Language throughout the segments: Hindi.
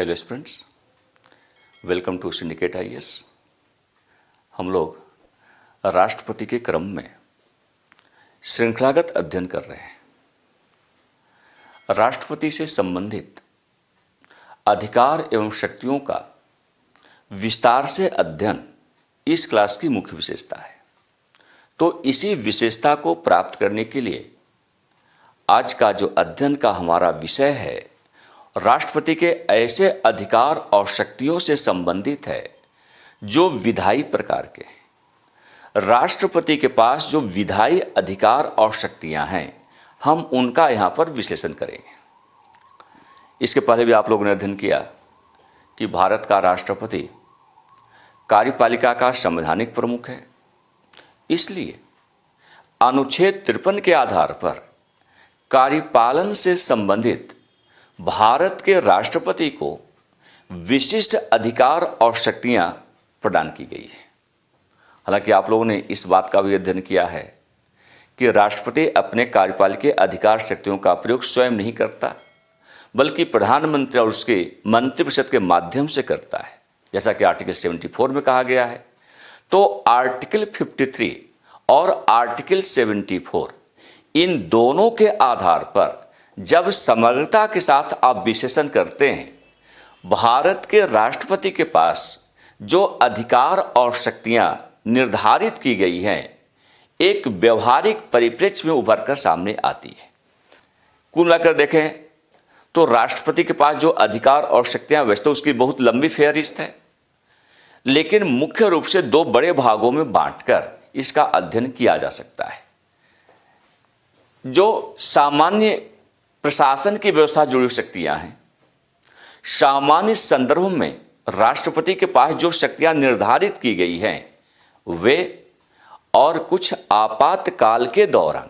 Hello students, welcome to syndicate IAS. हम लोग राष्ट्रपति के क्रम में श्रृंखलागत अध्ययन कर रहे हैं। राष्ट्रपति से संबंधित अधिकार एवं शक्तियों का विस्तार से अध्ययन इस क्लास की मुख्य विशेषता है। तो इसी विशेषता को प्राप्त करने के लिए आज का जो अध्ययन का हमारा विषय है, राष्ट्रपति के ऐसे अधिकार और शक्तियों से संबंधित है जो विधायी प्रकार के हैं। राष्ट्रपति के पास जो विधायी अधिकार और शक्तियां हैं, हम उनका यहां पर विश्लेषण करेंगे। इसके पहले भी आप लोगों ने अध्ययन किया कि भारत का राष्ट्रपति कार्यपालिका का संवैधानिक प्रमुख है। इसलिए अनुच्छेद 53 के आधार पर कार्यपालन से संबंधित भारत के राष्ट्रपति को विशिष्ट अधिकार और शक्तियां प्रदान की गई है। हालांकि आप लोगों ने इस बात का भी अध्ययन किया है कि राष्ट्रपति अपने कार्यपालिका अधिकार शक्तियों का प्रयोग स्वयं नहीं करता, बल्कि प्रधानमंत्री और उसके मंत्रिपरिषद के माध्यम से करता है, जैसा कि आर्टिकल 74 में कहा गया है। तो आर्टिकल 53 और आर्टिकल 74 इन दोनों के आधार पर जब समग्रता के साथ आप विश्लेषण करते हैं, भारत के राष्ट्रपति के पास जो अधिकार और शक्तियां निर्धारित की गई हैं, एक व्यवहारिक परिप्रेक्ष्य में उभर कर सामने आती है। कुल मिलाकर देखें तो राष्ट्रपति के पास जो अधिकार और शक्तियां, वैसे तो उसकी बहुत लंबी फेहरिस्त है, लेकिन मुख्य रूप से दो बड़े भागों में बांटकर इसका अध्ययन किया जा सकता है। जो सामान्य प्रशासन की व्यवस्था जुड़ी शक्तियां हैं, सामान्य संदर्भ में राष्ट्रपति के पास जो शक्तियां निर्धारित की गई हैं वे, और कुछ आपातकाल के दौरान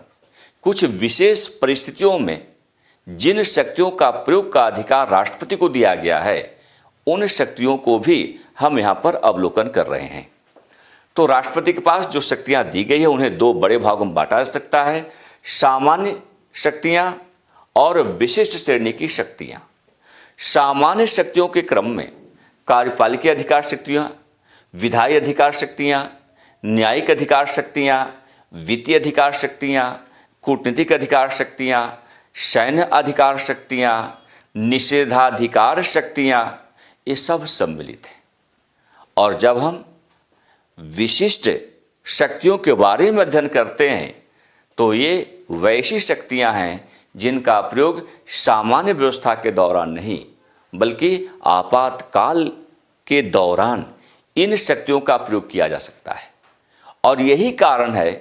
कुछ विशेष परिस्थितियों में जिन शक्तियों का प्रयोग का अधिकार राष्ट्रपति को दिया गया है, उन शक्तियों को भी हम यहां पर अवलोकन कर रहे हैं। तो राष्ट्रपति के पास जो शक्तियां दी गई है उन्हें दो बड़े भागों में बांटा जा सकता है, सामान्य शक्तियां और विशिष्ट श्रेणी की शक्तियां। सामान्य शक्तियों के क्रम में कार्यपालिका अधिकार शक्तियां, विधायी अधिकार शक्तियां, न्यायिक अधिकार शक्तियां, वित्तीय अधिकार शक्तियां, कूटनीतिक अधिकार शक्तियां, सैन्य अधिकार शक्तियां, निषेधाधिकार शक्तियां, ये सब सम्मिलित हैं। और जब हम विशिष्ट शक्तियों के बारे में अध्ययन करते हैं तो ये वैसी शक्तियां हैं जिनका प्रयोग सामान्य व्यवस्था के दौरान नहीं, बल्कि आपातकाल के दौरान इन शक्तियों का प्रयोग किया जा सकता है। और यही कारण है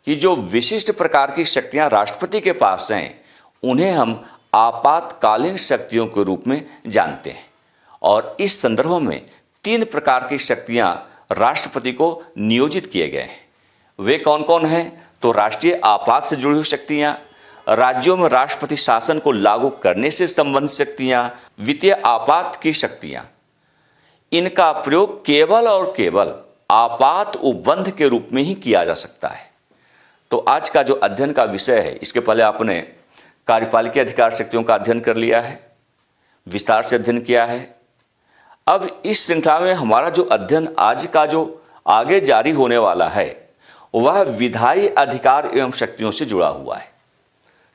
कि जो विशिष्ट प्रकार की शक्तियां राष्ट्रपति के पास हैं, उन्हें हम आपातकालीन शक्तियों के रूप में जानते हैं। और इस संदर्भ में 3 प्रकार की शक्तियां राष्ट्रपति को नियोजित किए गए हैं। वे कौन कौन हैं? तो राष्ट्रीय आपात से जुड़ी हुई शक्तियां, राज्यों में राष्ट्रपति शासन को लागू करने से संबंधित शक्तियां, वित्तीय आपात की शक्तियां। इनका प्रयोग केवल और केवल आपात उपबंध के रूप में ही किया जा सकता है। तो आज का जो अध्ययन का विषय है, इसके पहले आपने कार्यपालिका अधिकार शक्तियों का अध्ययन कर लिया है, विस्तार से अध्ययन किया है। अब इस श्रृंखला में हमारा जो अध्ययन आज का जो आगे जारी होने वाला है, वह विधायी अधिकार एवं शक्तियों से जुड़ा हुआ है।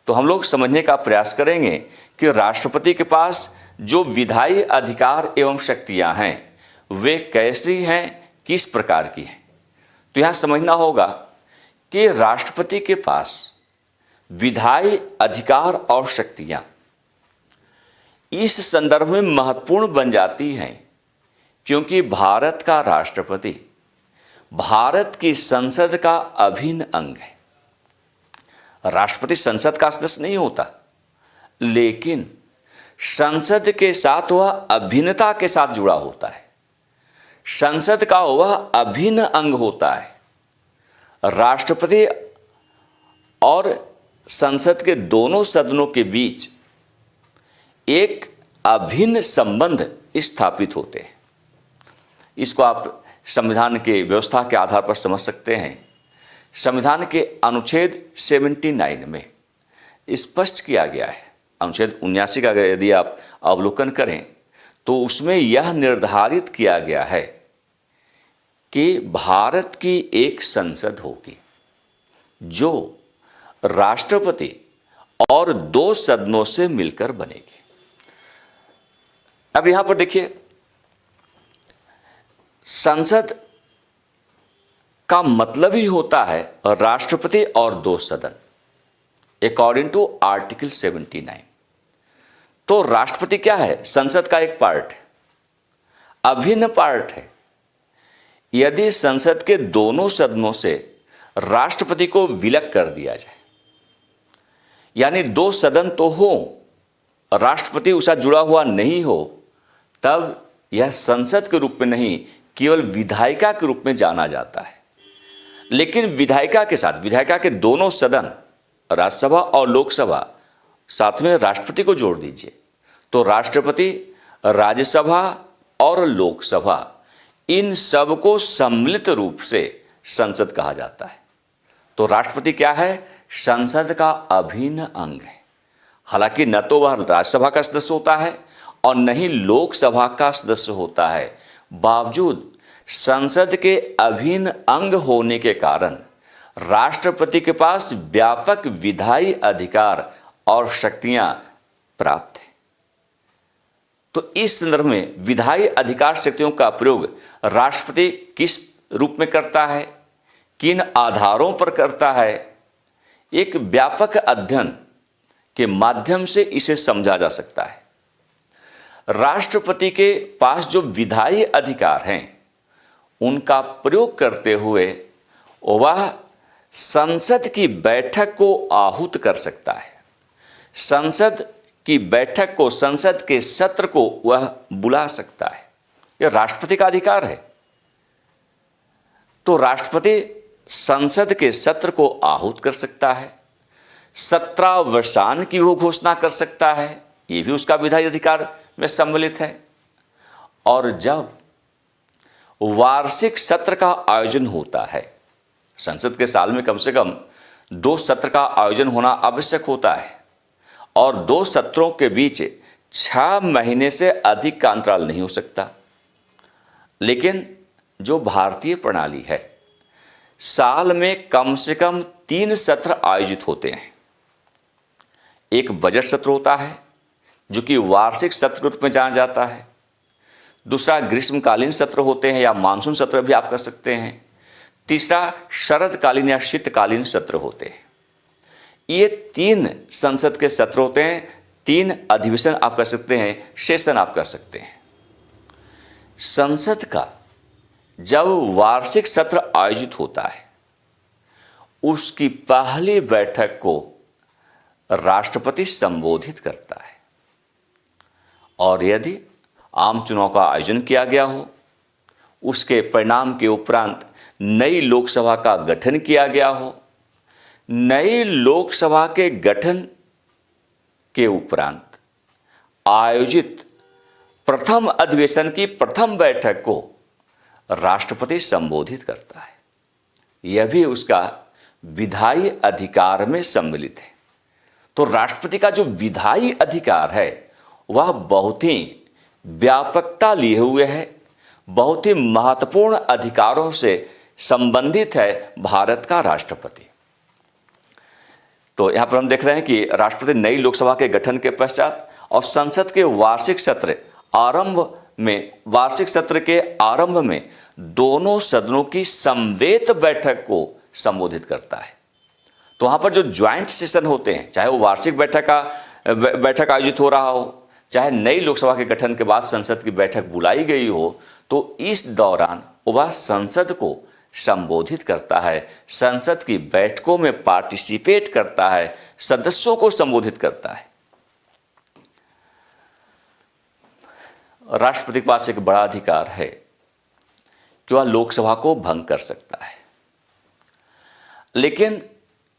तो हम लोग समझने का प्रयास करेंगे कि राष्ट्रपति के पास जो विधायी अधिकार एवं शक्तियां हैं, वे कैसी हैं, किस प्रकार की हैं। तो यहां समझना होगा कि राष्ट्रपति के पास विधायी अधिकार और शक्तियां इस संदर्भ में महत्वपूर्ण बन जाती हैं क्योंकि भारत का राष्ट्रपति भारत की संसद का अभिन्न अंग है। राष्ट्रपति संसद का सदस्य नहीं होता, लेकिन संसद के साथ वह अभिन्नता के साथ जुड़ा होता है। संसद का वह अभिन्न अंग होता है। राष्ट्रपति और संसद के दोनों सदनों के बीच एक अभिन्न संबंध स्थापित होते हैं। इसको आप संविधान के व्यवस्था के आधार पर समझ सकते हैं। संविधान के अनुच्छेद 79 में स्पष्ट किया गया है। अनुच्छेद 79 का यदि आप अवलोकन करें तो उसमें यह निर्धारित किया गया है कि भारत की एक संसद होगी जो राष्ट्रपति और 2 सदनों से मिलकर बनेगी। अब यहां पर देखिए, संसद का मतलब ही होता है राष्ट्रपति और 2 सदन, अकॉर्डिंग टू आर्टिकल 79। तो राष्ट्रपति क्या है? संसद का एक पार्ट है, अभिन्न पार्ट है। यदि संसद के दोनों सदनों से राष्ट्रपति को विलग कर दिया जाए, यानी 2 सदन तो हो, राष्ट्रपति उसका जुड़ा हुआ नहीं हो, तब यह संसद के रूप में नहीं, केवल विधायिका के रूप में जाना जाता है। लेकिन विधायिका के साथ, विधायिका के दोनों सदन, राज्यसभा और लोकसभा, साथ में राष्ट्रपति को जोड़ दीजिए, तो राष्ट्रपति, राज्यसभा और लोकसभा, इन सबको सम्मिलित रूप से संसद कहा जाता है। तो राष्ट्रपति क्या है? संसद का अभिन्न अंग है। हालांकि न तो वह राज्यसभा का सदस्य होता है और न ही लोकसभा का सदस्य होता है, बावजूद संसद के अभिन्न अंग होने के कारण राष्ट्रपति के पास व्यापक विधायी अधिकार और शक्तियां प्राप्त हैं। तो इस संदर्भ में विधायी अधिकार शक्तियों का प्रयोग राष्ट्रपति किस रूप में करता है, किन आधारों पर करता है, एक व्यापक अध्ययन के माध्यम से इसे समझा जा सकता है। राष्ट्रपति के पास जो विधायी अधिकार हैं, उनका प्रयोग करते हुए वह संसद की बैठक को आहूत कर सकता है। संसद की बैठक को, संसद के सत्र को वह बुला सकता है। यह राष्ट्रपति का अधिकार है। तो राष्ट्रपति संसद के सत्र को आहूत कर सकता है, सत्रावसान की वो घोषणा कर सकता है, ये भी उसका विधायी अधिकार में सम्मिलित है। और जब वार्षिक सत्र का आयोजन होता है, संसद के साल में कम से कम 2 सत्र का आयोजन होना आवश्यक होता है, और 2 सत्रों के बीच 6 महीने से अधिक का अंतराल नहीं हो सकता। लेकिन जो भारतीय प्रणाली है, साल में कम से कम 3 सत्र आयोजित होते हैं। एक बजट सत्र होता है जो कि वार्षिक सत्र के रूप में जाना जाता है। दूसरा ग्रीष्मकालीन सत्र होते हैं या मानसून सत्र भी आप कर सकते हैं। तीसरा शरदकालीन या शीतकालीन सत्र होते हैं। ये 3 संसद के सत्र होते हैं, 3 अधिवेशन आप कर सकते हैं, सेशन आप कर सकते हैं। संसद का जब वार्षिक सत्र आयोजित होता है, उसकी पहली बैठक को राष्ट्रपति संबोधित करता है। और यदि आम चुनाव का आयोजन किया गया हो, उसके परिणाम के उपरांत नई लोकसभा का गठन किया गया हो, नई लोकसभा के गठन के उपरांत आयोजित प्रथम अधिवेशन की प्रथम बैठक को राष्ट्रपति संबोधित करता है। यह भी उसका विधायी अधिकार में सम्मिलित है। तो राष्ट्रपति का जो विधायी अधिकार है वह बहुत ही व्यापकता लिए हुए है, बहुत ही महत्वपूर्ण अधिकारों से संबंधित है भारत का राष्ट्रपति। तो यहां पर हम देख रहे हैं कि राष्ट्रपति नई लोकसभा के गठन के पश्चात और संसद के वार्षिक सत्र के आरंभ में दोनों सदनों की समवेत बैठक को संबोधित करता है। तो वहां पर जो ज्वाइंट सेशन होते हैं, चाहे वो वार्षिक बैठक आयोजित हो रहा हो, चाहे नई लोकसभा के गठन के बाद संसद की बैठक बुलाई गई हो, तो इस दौरान वह संसद को संबोधित करता है, संसद की बैठकों में पार्टिसिपेट करता है, सदस्यों को संबोधित करता है। राष्ट्रपति के पास एक बड़ा अधिकार है कि वह लोकसभा को भंग कर सकता है। लेकिन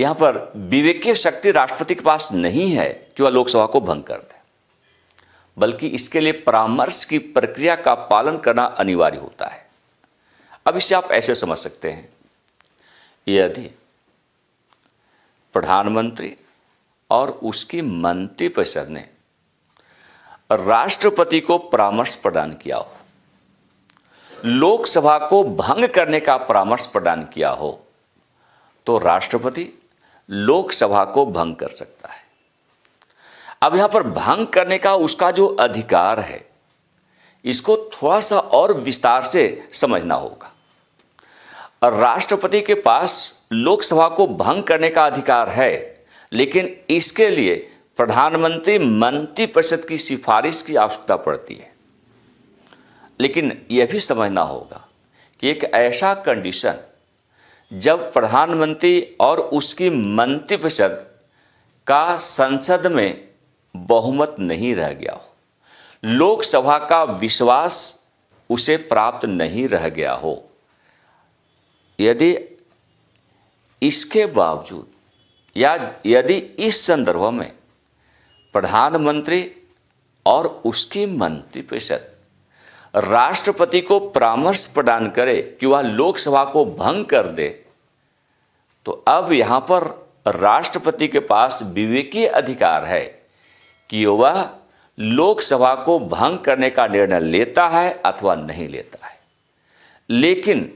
यहां पर विवेकीय शक्ति राष्ट्रपति के पास नहीं है कि वह लोकसभा को भंग कर दे, बल्कि इसके लिए परामर्श की प्रक्रिया का पालन करना अनिवार्य होता है। अब इसे आप ऐसे समझ सकते हैं, यदि प्रधानमंत्री और उसकी मंत्रिपरिषद ने राष्ट्रपति को परामर्श प्रदान किया हो, लोकसभा को भंग करने का परामर्श प्रदान किया हो, तो राष्ट्रपति लोकसभा को भंग कर सकता है। अब यहां पर भंग करने का उसका जो अधिकार है, इसको थोड़ा सा और विस्तार से समझना होगा। राष्ट्रपति के पास लोकसभा को भंग करने का अधिकार है, लेकिन इसके लिए प्रधानमंत्री मंत्रिपरिषद की सिफारिश की आवश्यकता पड़ती है। लेकिन यह भी समझना होगा कि एक ऐसा कंडीशन जब प्रधानमंत्री और उसकी मंत्रिपरिषद का संसद में बहुमत नहीं रह गया हो, लोकसभा का विश्वास उसे प्राप्त नहीं रह गया हो, यदि इसके बावजूद या यदि इस संदर्भ में प्रधानमंत्री और उसकी मंत्रिपरिषद राष्ट्रपति को परामर्श प्रदान करे कि वह लोकसभा को भंग कर दे, तो अब यहां पर राष्ट्रपति के पास विवेकीय अधिकार है कि वह लोकसभा को भंग करने का निर्णय लेता है अथवा नहीं लेता है। लेकिन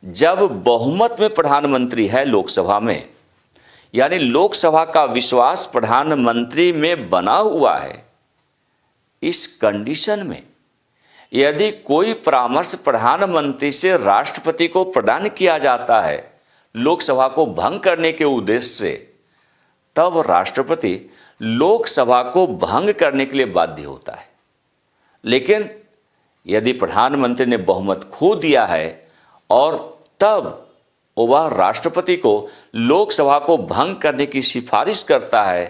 जब बहुमत में प्रधानमंत्री है लोकसभा में, यानी लोकसभा का विश्वास प्रधानमंत्री में बना हुआ है, इस कंडीशन में यदि कोई परामर्श प्रधानमंत्री से राष्ट्रपति को प्रदान किया जाता है लोकसभा को भंग करने के उद्देश्य से, तब राष्ट्रपति लोकसभा को भंग करने के लिए बाध्य होता है। लेकिन यदि प्रधानमंत्री ने बहुमत खो दिया है और तब वह राष्ट्रपति को लोकसभा को भंग करने की सिफारिश करता है,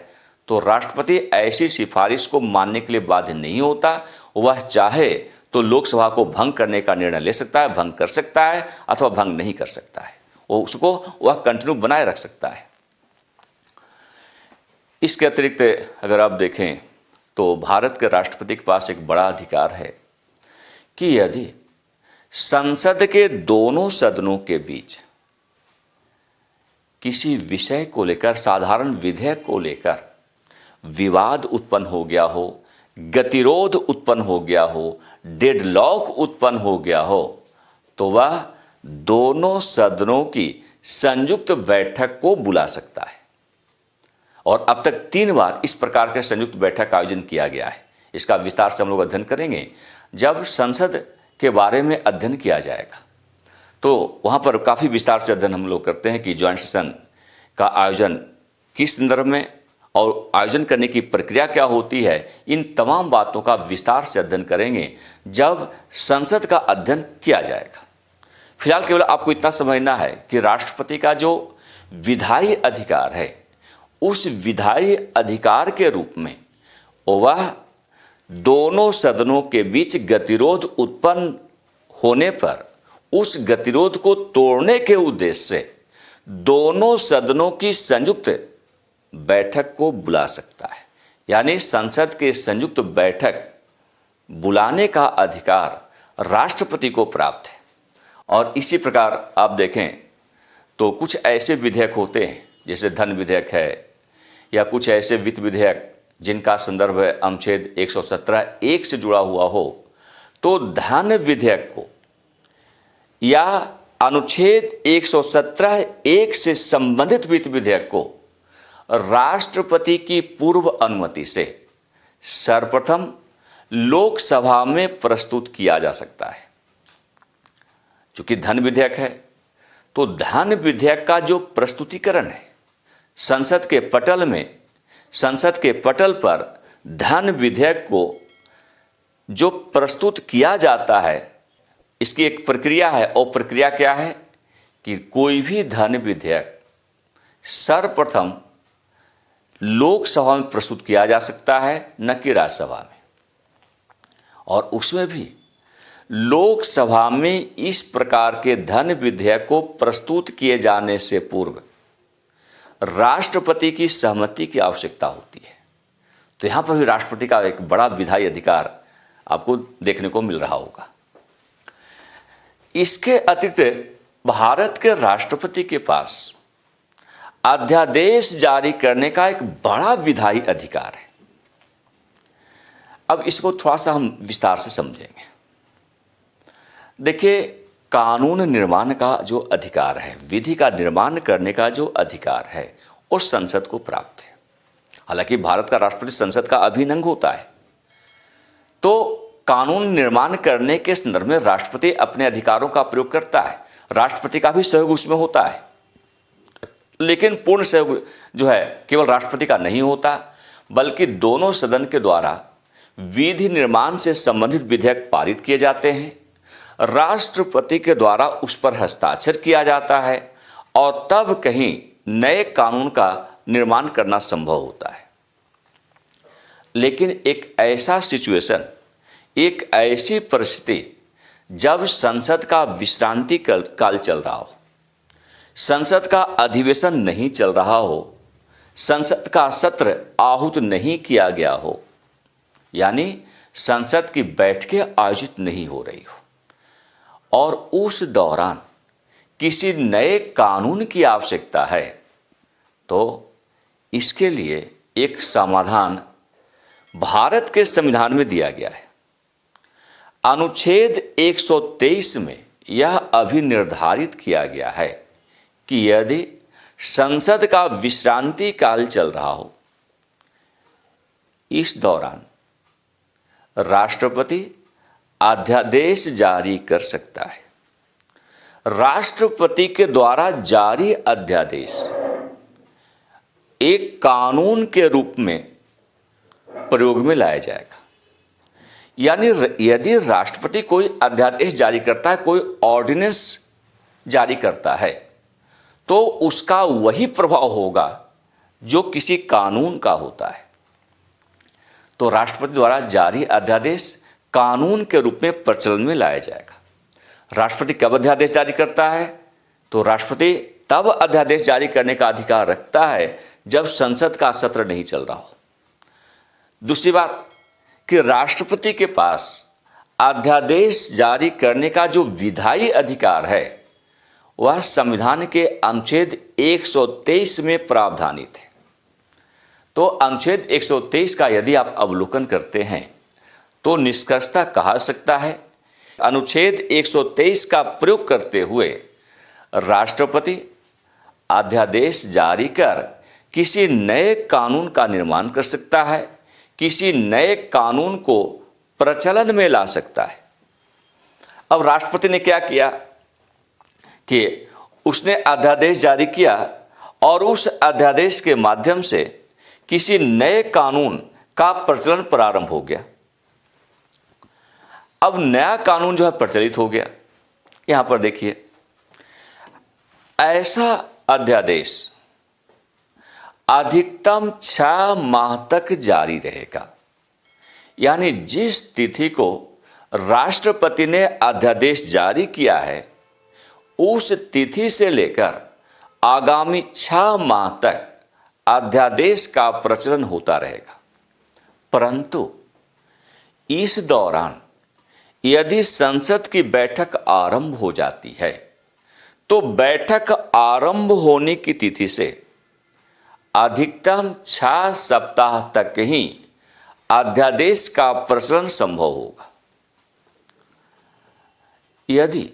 तो राष्ट्रपति ऐसी सिफारिश को मानने के लिए बाध्य नहीं होता। वह चाहे तो लोकसभा को भंग करने का निर्णय ले सकता है, भंग कर सकता है अथवा भंग नहीं कर सकता है, उसको वह कंटिन्यू बनाए रख सकता है। इसके अतिरिक्त अगर आप देखें तो भारत के राष्ट्रपति के पास एक बड़ा अधिकार है कि यदि संसद के दोनों सदनों के बीच किसी विषय को लेकर, साधारण विधेयक को लेकर विवाद उत्पन्न हो गया हो, गतिरोध उत्पन्न हो गया हो, डेडलॉक उत्पन्न हो गया हो, तो वह दोनों सदनों की संयुक्त बैठक को बुला सकता है। और अब तक 3 बार इस प्रकार के संयुक्त बैठक का आयोजन किया गया है। इसका विस्तार से हम लोग अध्ययन करेंगे जब संसद के बारे में अध्ययन किया जाएगा, तो वहाँ पर काफ़ी विस्तार से अध्ययन हम लोग करते हैं कि ज्वाइंट सेशन का आयोजन किस संदर्भ में और आयोजन करने की प्रक्रिया क्या होती है, इन तमाम बातों का विस्तार से अध्ययन करेंगे जब संसद का अध्ययन किया जाएगा। फिलहाल केवल आपको इतना समझना है कि राष्ट्रपति का जो विधायी अधिकार है, उस विधायी अधिकार के रूप में वह दोनों सदनों के बीच गतिरोध उत्पन्न होने पर उस गतिरोध को तोड़ने के उद्देश्य से दोनों सदनों की संयुक्त बैठक को बुला सकता है। यानी संसद के संयुक्त बैठक बुलाने का अधिकार राष्ट्रपति को प्राप्त है। और इसी प्रकार आप देखें तो कुछ ऐसे विधेयक होते हैं जैसे धन विधेयक है, या कुछ ऐसे वित्त विधेयक जिनका संदर्भ है अनुच्छेद 117(1) से जुड़ा हुआ हो, तो धन विधेयक को या अनुच्छेद 117(1) से संबंधित वित्त विधेयक को राष्ट्रपति की पूर्व अनुमति से सर्वप्रथम लोकसभा में प्रस्तुत किया जा सकता है। चूंकि धन विधेयक है, तो धन विधेयक का जो प्रस्तुतिकरण है संसद के पटल पर धन विधेयक को जो प्रस्तुत किया जाता है, इसकी एक प्रक्रिया है। और प्रक्रिया क्या है कि कोई भी धन विधेयक सर्वप्रथम लोकसभा में प्रस्तुत किया जा सकता है, न कि राज्यसभा में। और उसमें भी लोकसभा में इस प्रकार के धन विधेयक को प्रस्तुत किए जाने से पूर्व राष्ट्रपति की सहमति की आवश्यकता होती है। तो यहां पर भी राष्ट्रपति का एक बड़ा विधायी अधिकार आपको देखने को मिल रहा होगा। इसके अतिरिक्त भारत के राष्ट्रपति के पास अध्यादेश जारी करने का एक बड़ा विधायी अधिकार है। अब इसको थोड़ा सा हम विस्तार से समझेंगे। देखिए, कानून निर्माण का जो अधिकार है, विधि का निर्माण करने का जो अधिकार है, वो संसद को प्राप्त है। हालांकि भारत का राष्ट्रपति संसद का अभिन्न अंग होता है, तो कानून निर्माण करने के संदर्भ में राष्ट्रपति अपने अधिकारों का प्रयोग करता है। राष्ट्रपति का भी सहयोग उसमें होता है, लेकिन पूर्ण सहयोग जो है केवल राष्ट्रपति का नहीं होता, बल्कि दोनों सदन के द्वारा विधि निर्माण से संबंधित विधेयक पारित किए जाते हैं, राष्ट्रपति के द्वारा उस पर हस्ताक्षर किया जाता है, और तब कहीं नए कानून का निर्माण करना संभव होता है। लेकिन एक ऐसा सिचुएशन, एक ऐसी परिस्थिति जब संसद का विश्रांति काल चल रहा हो, संसद का अधिवेशन नहीं चल रहा हो, संसद का सत्र आहूत नहीं किया गया हो, यानी संसद की बैठकें आयोजित नहीं हो रही हो, और उस दौरान किसी नए कानून की आवश्यकता है, तो इसके लिए एक समाधान भारत के संविधान में दिया गया है। अनुच्छेद 123 में यह अभी निर्धारित किया गया है कि यदि संसद का विश्रांति काल चल रहा हो, इस दौरान राष्ट्रपति अध्यादेश जारी कर सकता है। राष्ट्रपति के द्वारा जारी अध्यादेश एक कानून के रूप में प्रयोग में लाया जाएगा। यानी यदि राष्ट्रपति कोई अध्यादेश जारी करता है, कोई ऑर्डिनेंस जारी करता है, तो उसका वही प्रभाव होगा जो किसी कानून का होता है। तो राष्ट्रपति द्वारा जारी अध्यादेश कानून के रूप में प्रचलन में लाया जाएगा। राष्ट्रपति कब अध्यादेश जारी करता है? तो राष्ट्रपति तब अध्यादेश जारी करने का अधिकार रखता है जब संसद का सत्र नहीं चल रहा हो। दूसरी बात कि राष्ट्रपति के पास अध्यादेश जारी करने का जो विधायी अधिकार है, वह संविधान के अनुच्छेद 123 में प्रावधानित है। तो अनुच्छेद 123 का यदि आप अवलोकन करते हैं तो निष्कर्षतः कहा सकता है, अनुच्छेद 123 का प्रयोग करते हुए राष्ट्रपति अध्यादेश जारी कर किसी नए कानून का निर्माण कर सकता है, किसी नए कानून को प्रचलन में ला सकता है। अब राष्ट्रपति ने क्या किया कि उसने अध्यादेश जारी किया और उस अध्यादेश के माध्यम से किसी नए कानून का प्रचलन प्रारंभ हो गया। अब नया कानून जो है प्रचलित हो गया। यहां पर देखिए, ऐसा अध्यादेश अधिकतम 6 माह तक जारी रहेगा। यानी जिस तिथि को राष्ट्रपति ने अध्यादेश जारी किया है, उस तिथि से लेकर आगामी 6 माह तक अध्यादेश का प्रचलन होता रहेगा। परंतु इस दौरान यदि संसद की बैठक आरंभ हो जाती है, तो बैठक आरंभ होने की तिथि से अधिकतम 6 सप्ताह तक ही अध्यादेश का प्रचलन संभव होगा। यदि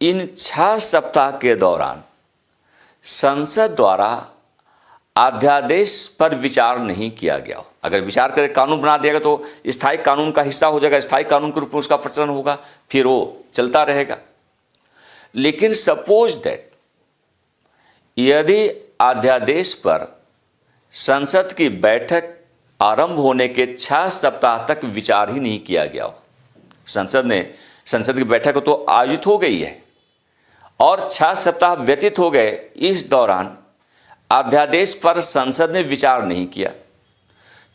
इन 6 सप्ताह के दौरान संसद द्वारा अध्यादेश पर विचार नहीं किया गया हो, अगर विचार करके कानून बना दिया गया तो स्थायी कानून का हिस्सा हो जाएगा, स्थायी कानून के रूप में उसका प्रचलन होगा, फिर वो चलता रहेगा। लेकिन सपोज दैट यदि अध्यादेश पर संसद की बैठक आरंभ होने के 6 सप्ताह तक विचार ही नहीं किया गया हो, संसद की बैठक तो आयोजित हो गई है और 6 सप्ताह व्यतीत हो गए, इस दौरान अध्यादेश पर संसद ने विचार नहीं किया,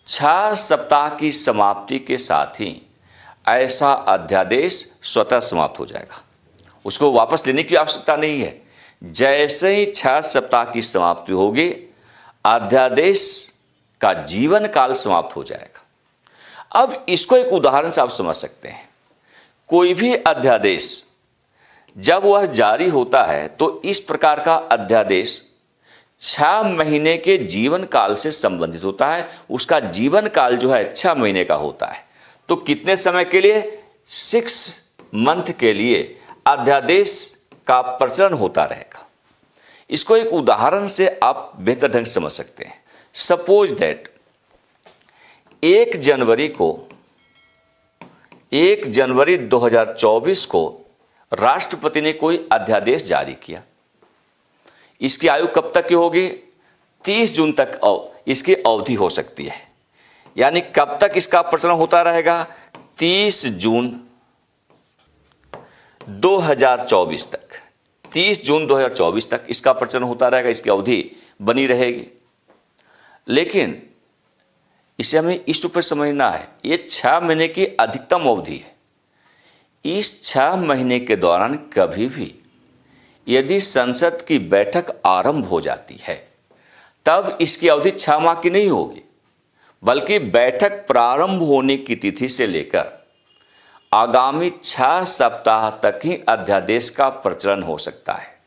6 सप्ताह की समाप्ति के साथ ही ऐसा अध्यादेश स्वतः समाप्त हो जाएगा। उसको वापस लेने की आवश्यकता नहीं है। जैसे ही 6 सप्ताह की समाप्ति होगी, अध्यादेश का जीवन काल समाप्त हो जाएगा। अब इसको एक उदाहरण से आप समझ सकते हैं। कोई भी अध्यादेश जब वह जारी होता है तो इस प्रकार का अध्यादेश 6 महीने के जीवन काल से संबंधित होता है। उसका जीवन काल जो है 6 महीने का होता है। तो कितने समय के लिए? 6 मंथ के लिए अध्यादेश का प्रचलन होता रहेगा। इसको एक उदाहरण से आप बेहतर ढंग से समझ सकते हैं। सपोज दैट 1 जनवरी 2024 को राष्ट्रपति ने कोई अध्यादेश जारी किया। इसकी आयु कब तक की होगी? 30 जून तक इसकी अवधि हो सकती है। यानी कब तक इसका प्रचलन होता रहेगा? 30 जून 2024 तक। 30 जून 2024 तक इसका प्रचलन होता रहेगा, इसकी अवधि बनी रहेगी। लेकिन इसे हमें इस रूप में समझना है, ये 6 महीने की अधिकतम अवधि है। इस 6 महीने के दौरान कभी भी यदि संसद की बैठक आरंभ हो जाती है, तब इसकी अवधि 6 माह की नहीं होगी, बल्कि बैठक प्रारंभ होने की तिथि से लेकर आगामी 6 सप्ताह तक ही अध्यादेश का प्रचलन हो सकता है।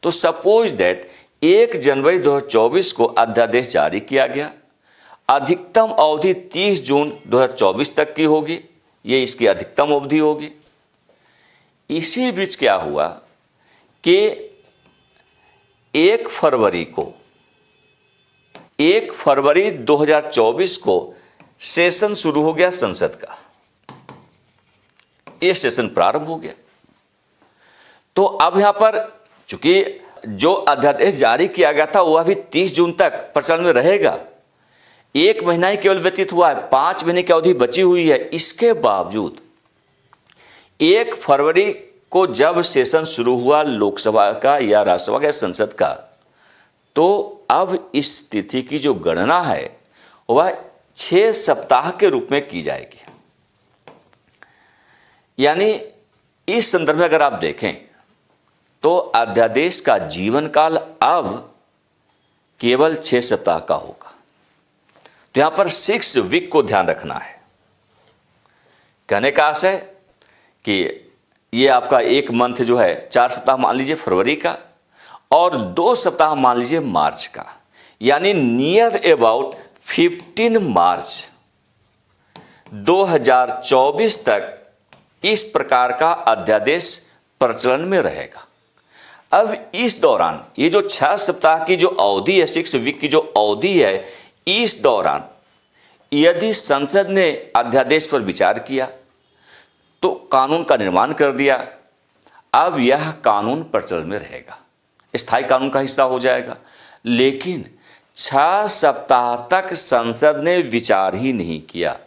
तो सपोज दैट 1 जनवरी 2024 को अध्यादेश जारी किया गया, अधिकतम अवधि 30 जून 2024 तक की होगी, ये इसकी अधिकतम अवधि होगी। इसी बीच क्या हुआ कि 1 फरवरी 2024 को सेशन शुरू हो गया संसद का। ये सेशन प्रारंभ हो गया। तो अब यहां पर चूंकि जो अध्यादेश जारी किया गया था वह भी 30 जून तक प्रचलन में रहेगा। 1 महीना ही केवल व्यतीत हुआ है, 5 महीने की अवधि बची हुई है। इसके बावजूद 1 फरवरी को जब सेशन शुरू हुआ लोकसभा का या राज्यसभा का संसद का, तो अब इस तिथि की जो गणना है वह 6 सप्ताह के रूप में की जाएगी। यानी इस संदर्भ में अगर आप देखें तो अध्यादेश का जीवन काल अब केवल 6 सप्ताह का होगा। तो यहां पर 6 वीक को ध्यान रखना है। कहने का आशय कि ये आपका 1 मंथ जो है 4 सप्ताह मान लीजिए फरवरी का, और 2 सप्ताह मान लीजिए मार्च का। यानी नियर अबाउट 15 मार्च 2024 तक इस प्रकार का अध्यादेश प्रचलन में रहेगा। अब इस दौरान ये जो 6 सप्ताह की जो अवधि है, 6 वीक की जो अवधि है, इस दौरान यदि संसद ने अध्यादेश पर विचार किया तो कानून का निर्माण कर दिया, अब यह कानून प्रचलन में रहेगा, स्थायी कानून का हिस्सा हो जाएगा। लेकिन 6 सप्ताह तक संसद ने विचार ही नहीं किया,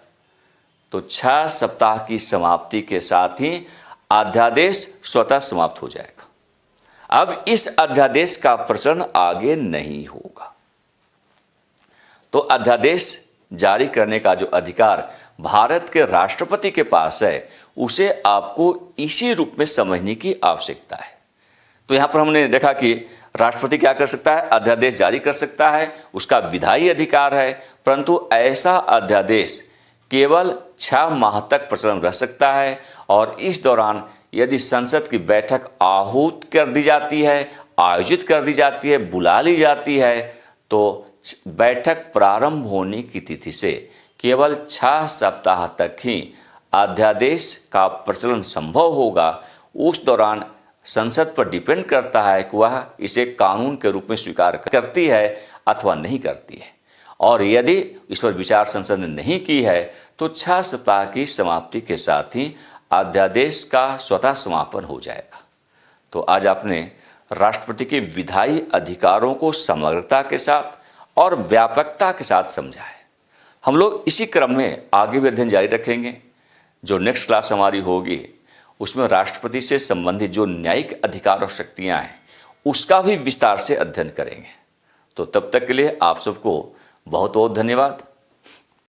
तो 6 सप्ताह की समाप्ति के साथ ही अध्यादेश स्वतः समाप्त हो जाएगा। अब इस अध्यादेश का प्रचलन आगे नहीं होगा। तो अध्यादेश जारी करने का जो अधिकार भारत के राष्ट्रपति के पास है, उसे आपको इसी रूप में समझने की आवश्यकता है। तो यहां पर हमने देखा कि राष्ट्रपति क्या कर सकता है? अध्यादेश जारी कर सकता है, उसका विधायी अधिकार है, परंतु ऐसा अध्यादेश केवल 6 माह तक प्रचलन रह सकता है। और इस दौरान यदि संसद की बैठक आहूत कर दी जाती है, आयोजित कर दी जाती है, बुला ली जाती है, तो बैठक प्रारंभ होने की तिथि से केवल 6 सप्ताह तक ही अध्यादेश का प्रचलन संभव होगा। उस दौरान संसद पर डिपेंड करता है कि वह इसे कानून के रूप में स्वीकार करती है अथवा नहीं करती है। और यदि इस पर विचार संसद ने नहीं की है तो 6 सप्ताह की समाप्ति के साथ ही अध्यादेश का स्वतः समापन हो जाएगा। तो आज आपने राष्ट्रपति के विधायी अधिकारों को समग्रता के साथ और व्यापकता के साथ समझा है। हम लोग इसी क्रम में आगे भी अध्ययन जारी रखेंगे। जो नेक्स्ट क्लास हमारी होगी उसमें राष्ट्रपति से संबंधित जो न्यायिक अधिकार और शक्तियां हैं उसका भी विस्तार से अध्ययन करेंगे। तो तब तक के लिए आप सबको बहुत बहुत धन्यवाद।